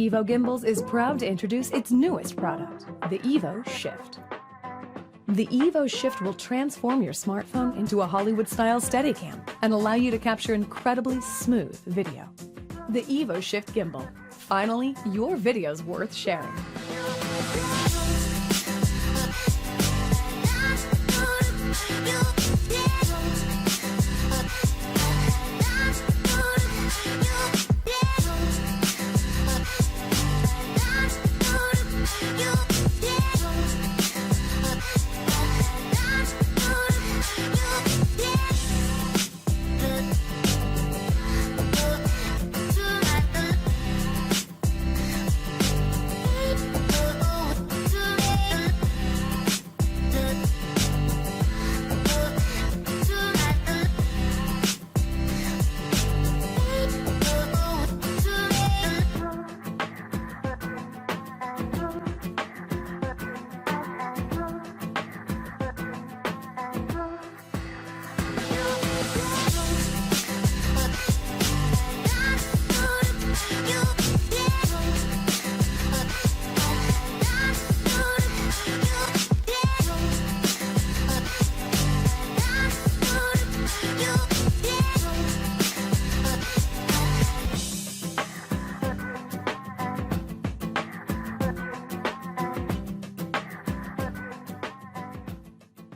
Evo Gimbals is proud to introduce its newest product, the Evo Shift. The Evo Shift will transform your smartphone into a Hollywood-style Steadicam and allow you to capture incredibly smooth video. The Evo Shift Gimbal. Finally, your video's worth sharing.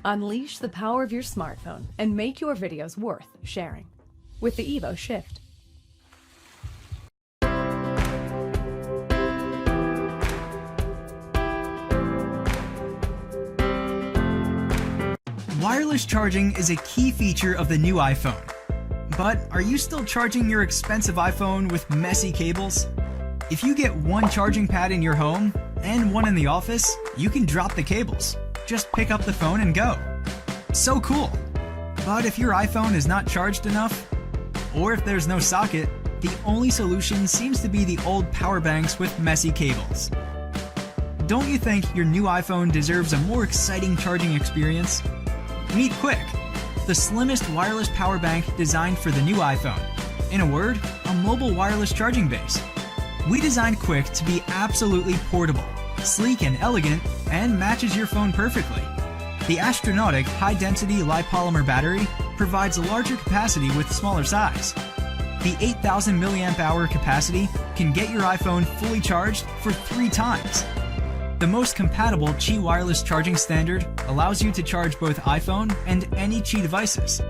Unleash the power of your smartphone and make your videos worth sharing with the Evo Shift. Wireless charging is a key feature of the new iPhone. But are you still charging your expensive iPhone with messy cables? If you get one charging pad in your home and one in the office, you can drop the cables. Just pick up the phone and go. So cool! But if your iPhone is not charged enough, or if there's no socket, the only solution seems to be the old power banks with messy cables. Don't you think your new iPhone deserves a more exciting charging experience? Meet Quick, the slimmest wireless power bank designed for the new iPhone. In a word, a mobile wireless charging base. We designed Quick to be absolutely portable, sleek and elegant, and matches your phone perfectly. The astronautic high-density lipolymer battery provides a larger capacity with smaller size. The 8,000 mAh capacity can get your iPhone fully charged for 3 times. The most compatible Qi wireless charging standard allows you to charge both iPhone and any Qi devices.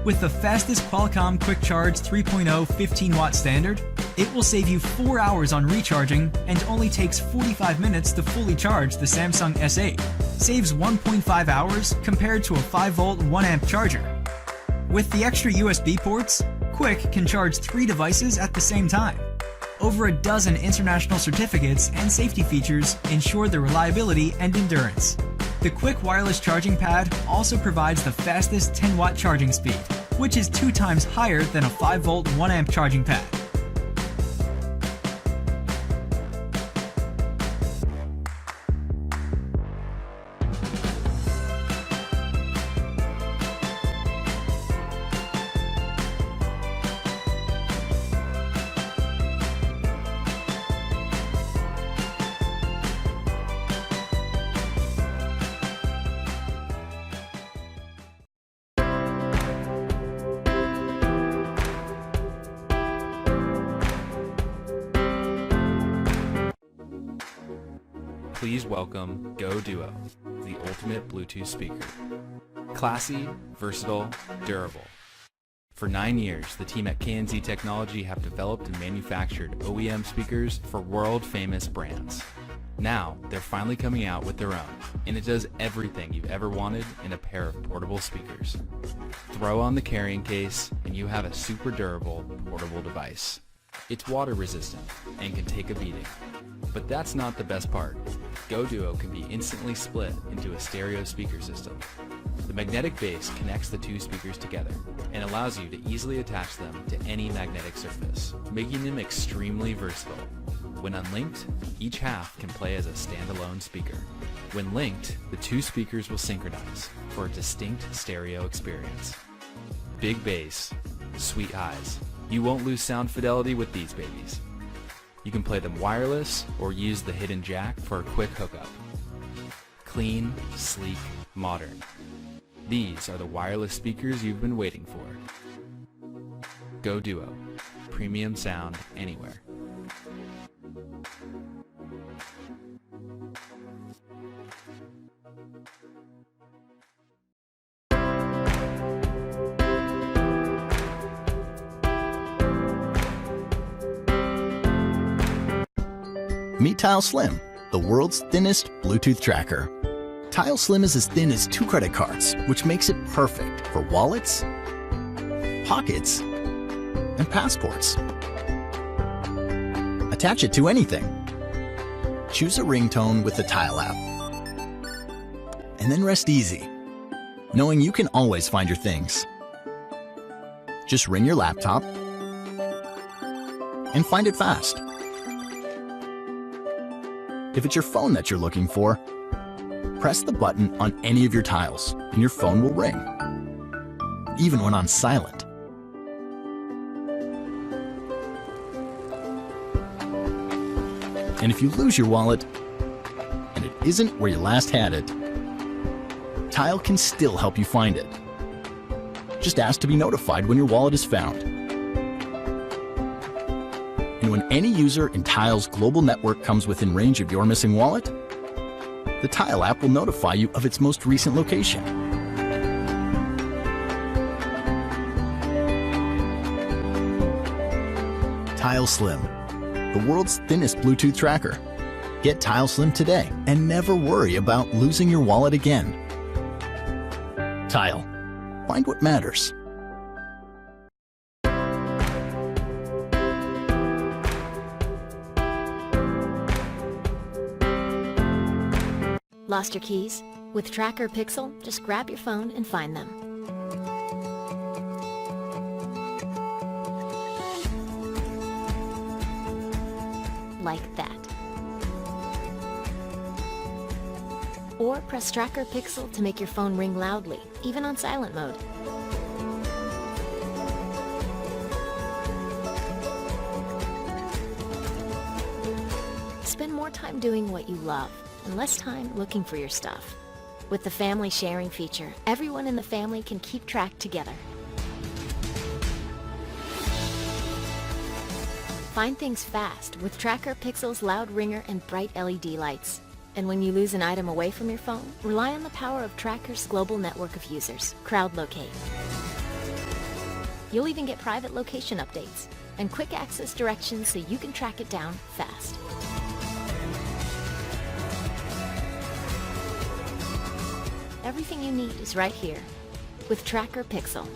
With the fastest Qualcomm Quick Charge 3.0 15-watt standard, it will save you 4 hours on recharging and only takes 45 minutes to fully charge the Samsung S8. Saves 1.5 hours compared to a 5-volt 1-amp charger. With the extra USB ports, Quick can charge 3 devices at the same time. Over a dozen international certificates and safety features ensure the reliability and endurance. The Quick wireless charging pad also provides the fastest 10-watt charging speed, which is 2 times higher than a 5-volt 1-amp charging pad. Please welcome GoDuo, the ultimate Bluetooth speaker. Classy, versatile, durable. For 9 years, the team at K&Z Technology have developed and manufactured OEM speakers for world-famous brands. Now, they're finally coming out with their own, and it does everything you've ever wanted in a pair of portable speakers. Throw on the carrying case, and you have a super durable, portable device. It's water resistant and can take a beating. But that's not the best part. GoDuo can be instantly split into a stereo speaker system. The magnetic base connects the 2 speakers together and allows you to easily attach them to any magnetic surface, making them extremely versatile. When unlinked, each half can play as a standalone speaker. When linked, the 2 speakers will synchronize for a distinct stereo experience. Big bass, sweet highs. You won't lose sound fidelity with these babies. You can play them wireless or use the hidden jack for a quick hookup. Clean, sleek, modern. These are the wireless speakers you've been waiting for. GoDuo. Premium sound anywhere. Meet Tile Slim, the world's thinnest Bluetooth tracker. Tile Slim is as thin as 2 credit cards, which makes it perfect for wallets, pockets, and passports. Attach it to anything. Choose a ringtone with the Tile app. And then rest easy, knowing you can always find your things. Just ring your laptop and find it fast. If it's your phone that you're looking for, press the button on any of your tiles and your phone will ring, even when on silent. And if you lose your wallet and it isn't where you last had it, Tile can still help you find it. Just ask to be notified when your wallet is found. And when any user in Tile's global network comes within range of your missing wallet, the Tile app will notify you of its most recent location. Tile Slim, the world's thinnest Bluetooth tracker. Get Tile Slim today and never worry about losing your wallet again. Tile, find what matters. Lost your keys? With TrackR Pixel, just grab your phone and find them. Like that. Or press TrackR Pixel to make your phone ring loudly, even on silent mode. Spend more time doing what you love and less time looking for your stuff. With the family sharing feature, everyone in the family can keep track together. Find things fast with TrackR Pixel's loud ringer and bright LED lights. And when you lose an item away from your phone, rely on the power of TrackR's global network of users, CrowdLocate. You'll even get private location updates and quick access directions so you can track it down fast. Everything you need is right here with TrackR Pixel.